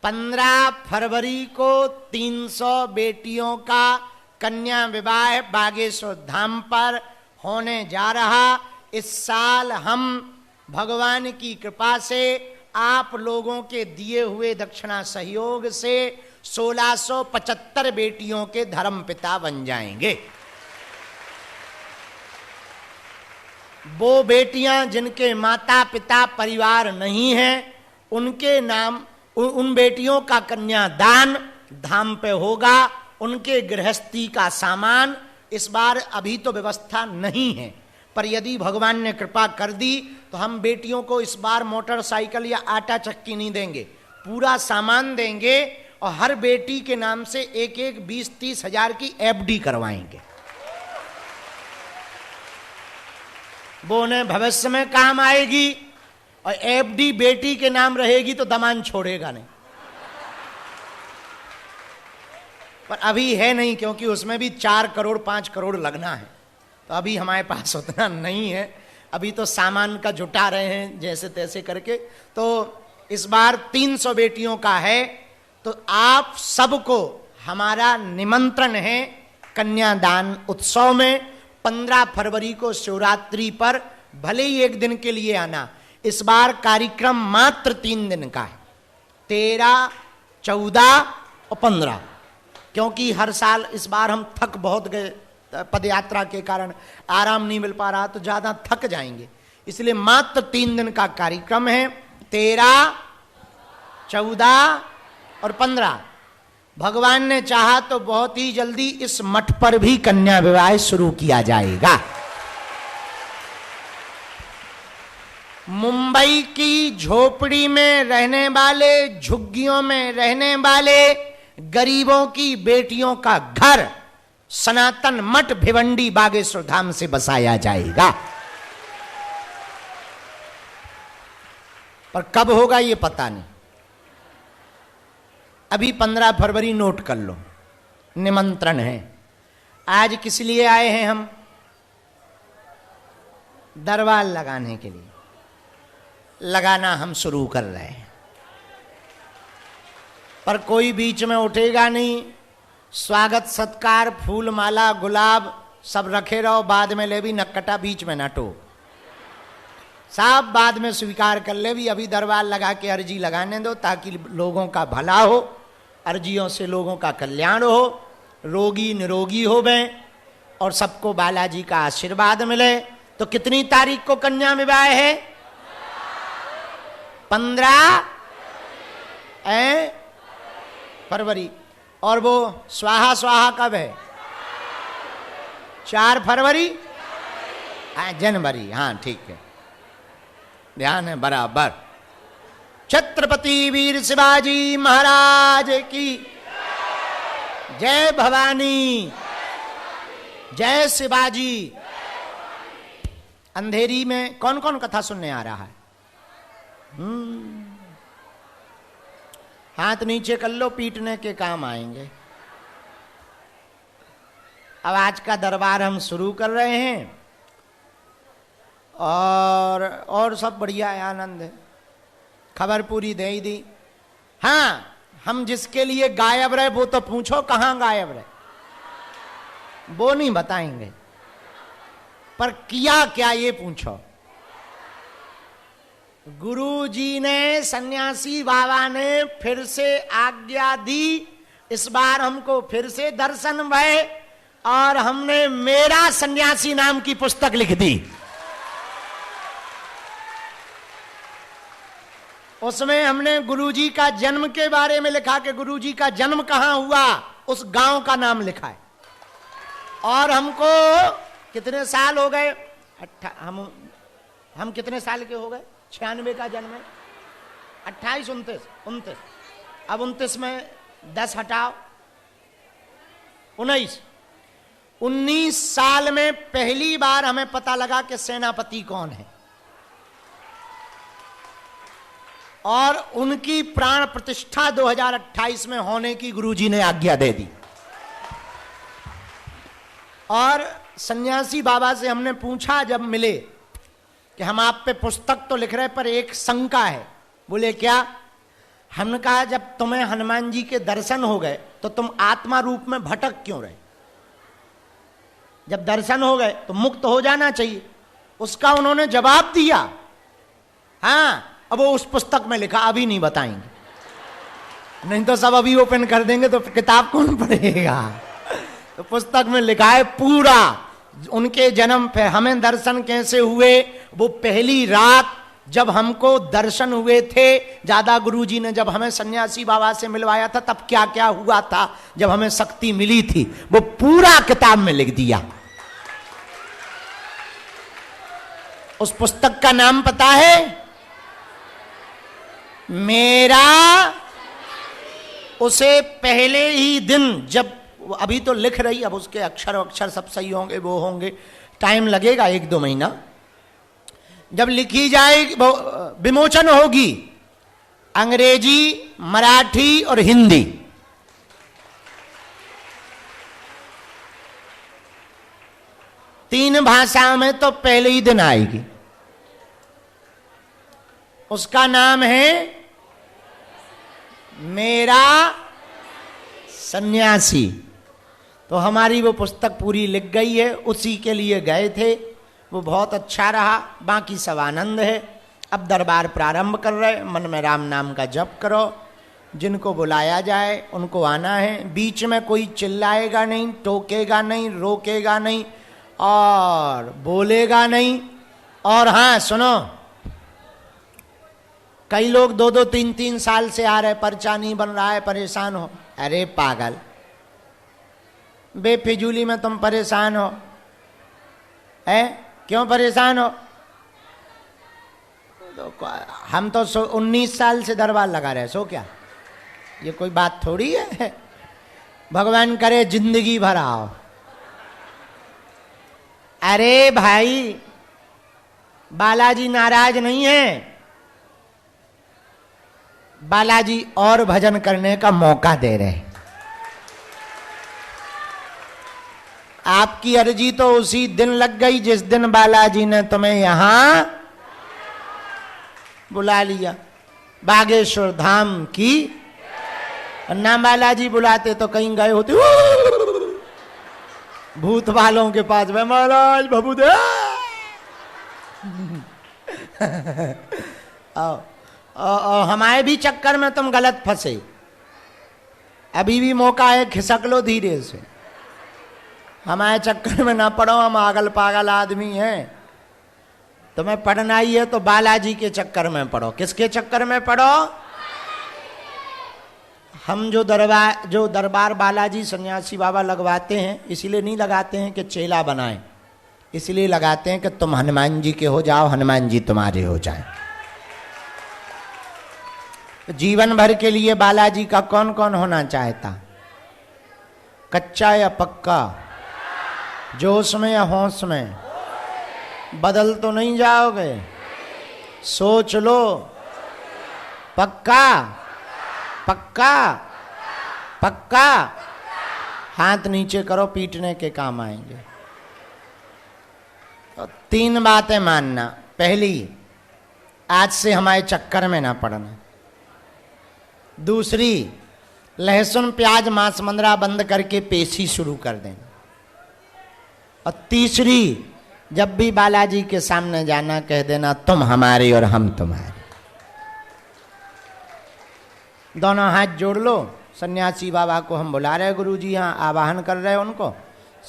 15 फरवरी को 300 बेटियों का कन्या विवाह बागेश्वर धाम पर होने जा रहा। इस साल हम भगवान की कृपा से आप लोगों के दिए हुए दक्षिणा सहयोग से 1675 बेटियों के धर्मपिता बन जाएंगे। वो बेटियां जिनके माता पिता परिवार नहीं है, उनके नाम उन बेटियों का कन्यादान धाम पे होगा। उनके गृहस्थी का सामान इस बार अभी तो व्यवस्था नहीं है, पर यदि भगवान ने कृपा कर दी तो हम बेटियों को इस बार मोटरसाइकिल या आटा चक्की नहीं देंगे, पूरा सामान देंगे और हर बेटी के नाम से एक 20-30 हजार की एफडी करवाएंगे। वो उन्हें भविष्य में काम आएगी और एफडी बेटी के नाम रहेगी तो दमान छोड़ेगा नहीं। पर अभी है नहीं, क्योंकि उसमें भी 4 करोड़ 5 करोड़ लगना है, तो अभी हमारे पास उतना नहीं है। अभी तो सामान का जुटा रहे हैं जैसे तैसे करके। तो इस बार 300 बेटियों का है, तो आप सबको हमारा निमंत्रण है कन्यादान उत्सव में। 15 फरवरी को शिवरात्रि पर भले ही एक दिन के लिए आना। इस बार कार्यक्रम मात्र 3 दिन का है, 13, 14 और 15, क्योंकि हर साल इस बार हम थक बहुत गए, पदयात्रा के कारण आराम नहीं मिल पा रहा, तो ज्यादा थक जाएंगे, इसलिए मात्र 3 दिन का कार्यक्रम है, 13, 14 और 15। भगवान ने चाहा तो बहुत ही जल्दी इस मठ पर भी कन्या विवाह शुरू किया जाएगा। मुंबई की झोपड़ी में रहने वाले, झुग्गियों में रहने वाले गरीबों की बेटियों का घर सनातन मठ भिवंडी बागेश्वर धाम से बसाया जाएगा। पर कब होगा ये पता नहीं। अभी 15 फरवरी नोट कर लो, निमंत्रण है। आज किस लिए आए हैं हम? दरबार लगाने के लिए। लगाना हम शुरू कर रहे हैं, पर कोई बीच में उठेगा नहीं। स्वागत सत्कार, फूल माला, गुलाब सब रखे रहो, बाद में ले भी नक्कटा बीच में न टो, सब बाद में स्वीकार कर ले भी। अभी दरबार लगा के अर्जी लगाने दो, ताकि लोगों का भला हो, अर्जियों से लोगों का कल्याण हो, रोगी निरोगी हो गए और सबको बालाजी का आशीर्वाद मिले। तो कितनी तारीख को कन्या विवाह है? 15 फरवरी। और वो स्वाहा स्वाहा कब है? 4 फरवरी, जनवरी। हाँ ठीक है, ध्यान है बराबर। छत्रपति वीर शिवाजी महाराज की जय। भवानी जय शिवाजी। अंधेरी में कौन कौन कथा सुनने आ रहा है? हाथ नीचे कर लो, पीटने के काम आएंगे। अब आज का दरबार हम शुरू कर रहे हैं और सब बढ़िया है, आनंद है। खबर पूरी दे ही दी। हाँ, हम जिसके लिए गायब रहे वो तो पूछो कहां गायब रहे, वो नहीं बताएंगे, पर किया क्या ये पूछो। गुरु जी ने, सन्यासी बाबा ने फिर से आज्ञा दी। इस बार हमको फिर से दर्शन भय और हमने मेरा सन्यासी नाम की पुस्तक लिख दी। उसमें हमने गुरुजी का जन्म के बारे में लिखा कि गुरुजी का जन्म कहां हुआ, उस गांव का नाम लिखा है। और हमको कितने साल हो गए? हम कितने साल के हो गए? 96 का जन्म है, 28, 29। अब 29 में 10 हटाओ, 19 साल में पहली बार हमें पता लगा कि सेनापति कौन है, और उनकी प्राण प्रतिष्ठा 2028 में होने की गुरुजी ने आज्ञा दे दी। और सन्यासी बाबा से हमने पूछा जब मिले कि हम आप पे पुस्तक तो लिख रहे पर एक शंका है। बोले क्या? हमने कहा जब तुम्हें हनुमान जी के दर्शन हो गए तो तुम आत्मा रूप में भटक क्यों रहे? जब दर्शन हो गए तो मुक्त हो जाना चाहिए। उसका उन्होंने जवाब दिया। हाँ, अब वो उस पुस्तक में लिखा, अभी नहीं बताएंगे, नहीं तो सब अभी ओपन कर देंगे तो किताब कौन पढ़ेगा। तो पुस्तक में लिखा है पूरा उनके जन्म पे हमें दर्शन कैसे हुए। वो पहली रात जब हमको दर्शन हुए थे, दादा गुरुजी ने जब हमें सन्यासी बाबा से मिलवाया था, तब क्या क्या हुआ था, जब हमें शक्ति मिली थी, वो पूरा किताब में लिख दिया। उस पुस्तक का नाम पता है? मेरा उसे पहले ही दिन, जब अभी तो लिख रही, अब उसके अक्षर अक्षर सब सही होंगे, वो होंगे, टाइम लगेगा 1-2 महीना। जब लिखी जाए विमोचन होगी, अंग्रेजी, मराठी और हिंदी, तीन भाषा में तो पहले ही दिन आएगी। उसका नाम है मेरा सन्यासी। तो हमारी वो पुस्तक पूरी लिख गई है, उसी के लिए गए थे, वो बहुत अच्छा रहा। बाकी सब आनंद है। अब दरबार प्रारंभ कर रहे, मन में राम नाम का जप करो, जिनको बुलाया जाए उनको आना है। बीच में कोई चिल्लाएगा नहीं, टोकेगा नहीं, रोकेगा नहीं और बोलेगा नहीं। और हाँ सुनो, कई लोग 2-2, 3-3 साल से आ रहे, पर्चा नहीं बन रहा है, परेशान हो। अरे पागल, बेफिजूली में तुम परेशान हो, है? क्यों परेशान हो? तो हम तो 19 साल से दरबार लगा रहे, सो क्या ये कोई बात थोड़ी है। भगवान करे जिंदगी भर आओ। अरे भाई, बालाजी नाराज नहीं है, बालाजी और भजन करने का मौका दे रहे। आपकी अर्जी तो उसी दिन लग गई जिस दिन बालाजी ने तुम्हें यहां बुला लिया। बागेश्वर धाम की, ना बालाजी बुलाते तो कहीं गए होते भूत वालों के पास में, महाराज भभुदे हमारे भी चक्कर में तुम गलत फंसे। अभी भी मौका है, खिसक लो धीरे से। हमारे चक्कर में ना पड़ो, हम आगल पागल आदमी हैं। तुम्हें पढ़ना ही है तो बालाजी के चक्कर में पढ़ो। किसके चक्कर में पढ़ो? हम जो दरबार बालाजी सन्यासी बाबा लगवाते हैं, इसलिए नहीं लगाते हैं कि चेला बनाएं, इसलिए लगाते हैं कि तुम हनुमान जी के हो जाओ, हनुमान जी तुम्हारे हो जाएं। जीवन भर के लिए बालाजी का कौन कौन होना चाहता? कच्चा या पक्का? जोश में या होश में? बदल तो नहीं जाओगे? सोच लो। पक्का? पक्का? पक्का? हाथ नीचे करो, पीटने के काम आएंगे। तो 3 बातें मानना। पहली, आज से हमारे चक्कर में ना पड़ना। दूसरी, लहसुन प्याज मांस मंदरा बंद करके पेशी शुरू कर देना। और तीसरी, जब भी बालाजी के सामने जाना कह देना तुम हमारे और हम तुम्हारे। दोनों हाथ जोड़ लो। सन्यासी बाबा को हम बुला रहे, गुरुजी यहाँ आवाहन कर रहे हैं उनको,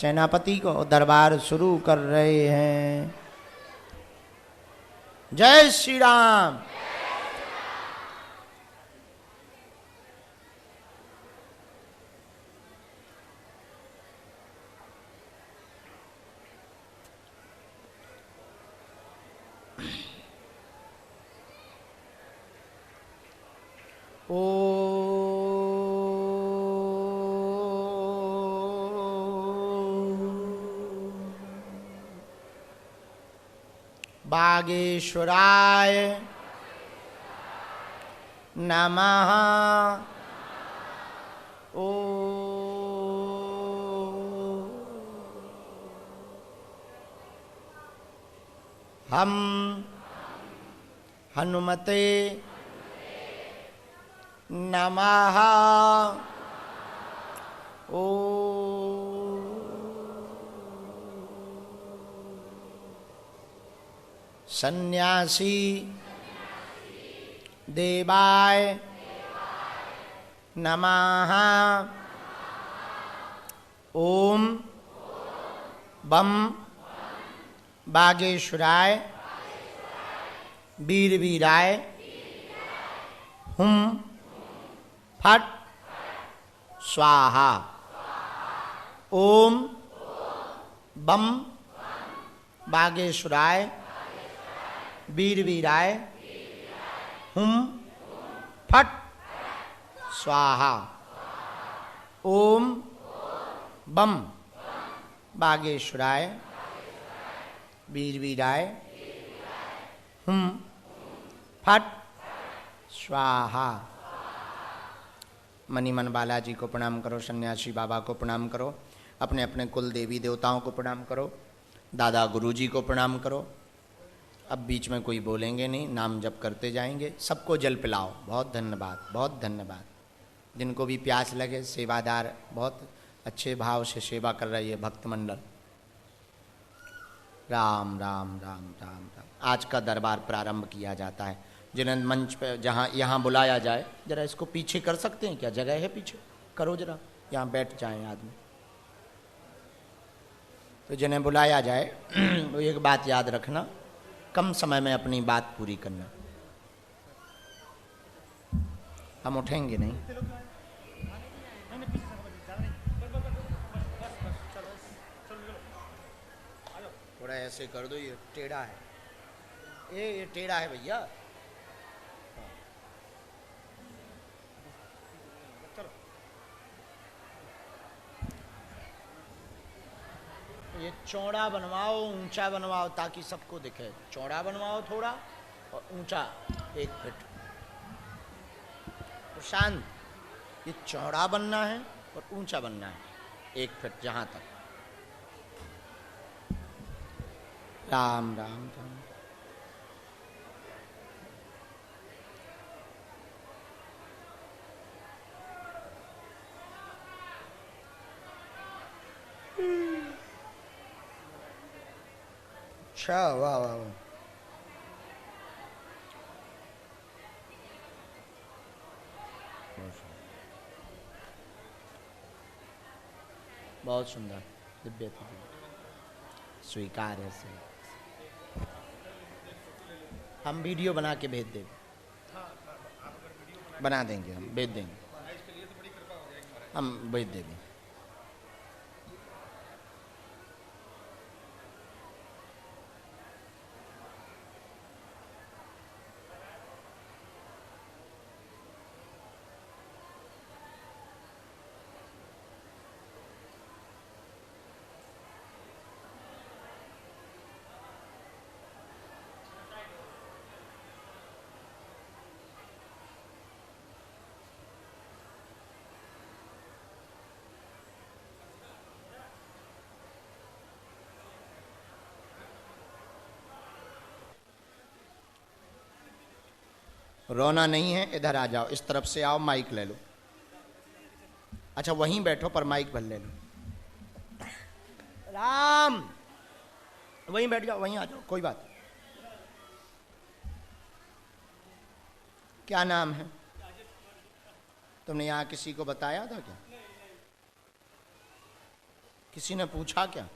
सेनापति को। दरबार शुरू कर रहे हैं। जय श्री राम। ओ बागेश्वराय नमः। ओ हम हनुमते नमः। ओ सन्यासी देवाय नमः। ओम बम बागेश्वराय वीर वीराय हुम फट स्वाहा। ओम बम बागेश्वराय वीर वीराय हुम फट स्वाहा। ओम बम बागेश्वराय वीर वीराय हुम फट स्वाहा। मणिमन बालाजी को प्रणाम करो, सन्यासी बाबा को प्रणाम करो, अपने अपने कुल देवी देवताओं को प्रणाम करो, दादा गुरुजी को प्रणाम करो। अब बीच में कोई बोलेंगे नहीं, नाम जप करते जाएंगे। सबको जल पिलाओ। बहुत धन्यवाद, बहुत धन्यवाद। जिनको भी प्यास लगे, सेवादार बहुत अच्छे भाव से सेवा कर रही है भक्त मंडल। राम राम राम राम राम। आज का दरबार प्रारंभ किया जाता है। जिन्हें मंच पे जहाँ यहाँ बुलाया जाए, जरा इसको पीछे कर सकते हैं क्या? जगह है पीछे? करो जरा, यहाँ बैठ जाएं आदमी। तो जिन्हें बुलाया जाए वो एक बात याद रखना, कम समय में अपनी बात पूरी करना। हम उठेंगे नहीं। थोड़ा ऐसे कर दो, ये टेढ़ा है। ये टेढ़ा है भैया। ये चौड़ा बनवाओ, ऊंचा बनवाओ ताकि सबको दिखे। चौड़ा बनवाओ थोड़ा और ऊंचा 1 फीट। तो शांत, ये चौड़ा बनना है और ऊंचा बनना है 1 फीट जहां तक। राम राम राम। अच्छा, वाह वाह वाह। बहुत सुंदर, दिव्य स्वीकार है। हम वीडियो बना के भेज देंगे, बना देंगे, हम भेज देंगे, हम भेज देंगे। रोना नहीं है, इधर आ जाओ, इस तरफ से आओ, माइक ले लो। अच्छा वहीं बैठो पर माइक भर ले लो। राम, वहीं बैठ जाओ, वहीं आ जाओ, कोई बात। क्या नाम है? तुमने यहाँ किसी को बताया था क्या? किसी ने पूछा क्या?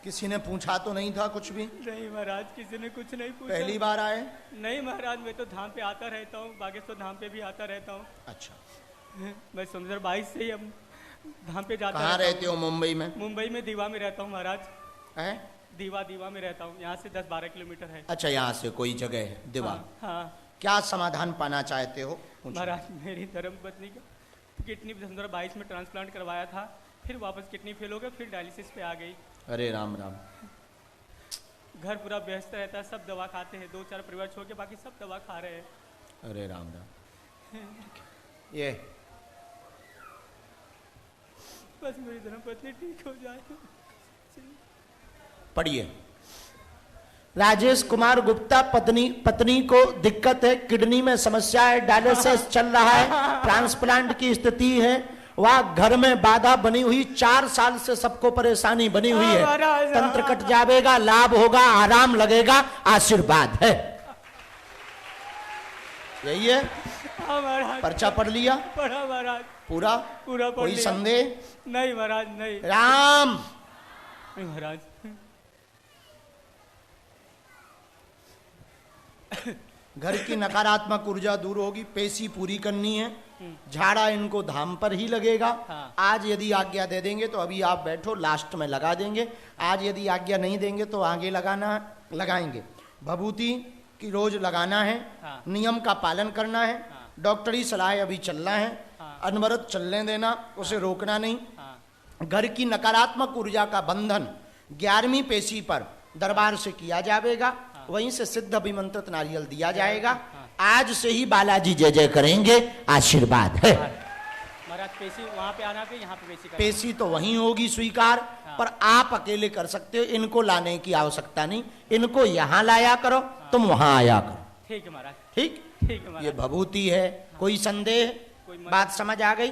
किसी ने पूछा तो नहीं था कुछ भी? नहीं महाराज, किसी ने कुछ नहीं पूछा। पहली बार आए? नहीं महाराज, मैं तो धाम पे आता रहता हूँ, बागेश्वर धाम पे भी आता रहता हूँ। अच्छा, मैं 2022 से ही हम धाम पे जाता। कहाँ रहते हो? मुंबई में? मुंबई में दीवा में रहता हूँ महाराज। है? दीवा में रहता हूँ, यहाँ से 10-12 किलोमीटर है। अच्छा, यहाँ से कोई जगह है दीवा? हाँ। क्या समाधान पाना चाहते हो? महाराज, मेरी धर्मपत्नी का किडनी 2022 में ट्रांसप्लांट करवाया था, फिर वापस किडनी फेल हो गया, फिर डायलिसिस पे आ गई। अरे राम राम। घर पूरा व्यस्त रहता है, सब दवा खाते हैं, 2-4 परिवार छोड़ के बाकी सब दवा खा रहे हैं। अरे राम राम। ये बस मेरी धर्मपत्नी ठीक हो जाए। पढ़िए। राजेश कुमार गुप्ता पत्नी को दिक्कत है, किडनी में समस्या है, डायलिसिस चल रहा है, ट्रांसप्लांट की स्थिति है, वह घर में बाधा बनी हुई, 4 साल से सबको परेशानी बनी हुई है, तंत्र कट जाएगा, लाभ होगा, आराम लगेगा, आशीर्वाद है। यही है। पर्चा पढ़ लिया? पढ़ा महाराज। पूरा पूरा पढ़ कोई लिया। संदेह? नहीं महाराज, नहीं। राम। नहीं महाराज। घर की नकारात्मक ऊर्जा दूर होगी, पेशी पूरी करनी है, झाड़ा इनको धाम पर ही लगेगा। हाँ। आज यदि आज्ञा दे देंगे तो अभी आप बैठो, लास्ट में लगा देंगे। आज यदि आज्ञा नहीं देंगे तो आगे लगाएंगे। भभूति की रोज लगाना है। हाँ। नियम का पालन करना है। हाँ। डॉक्टरी सलाह अभी चलना है। हाँ। अनवरत चलने देना, उसे रोकना नहीं। हाँ। घर की नकारात्मक ऊर्जा का बंधन 11वीं पेशी पर दरबार से किया जाएगा। वहीं से सिद्ध अभिमंत्रित नारियल दिया जाएगा। आज से ही बालाजी जय जय करेंगे, आशीर्वाद है। महाराज पेशी वहां पे आना कि यहाँ पे पेशी करना? पेशी तो वहीं होगी स्वीकार, पर आप अकेले कर सकते हो, इनको लाने की आवश्यकता नहीं। इनको यहाँ लाया करो, तुम वहां आया करो। ठीक है महाराज। ठीक। ठीक है महाराज। ये भभूति है। कोई संदेह? बात समझ आ गई?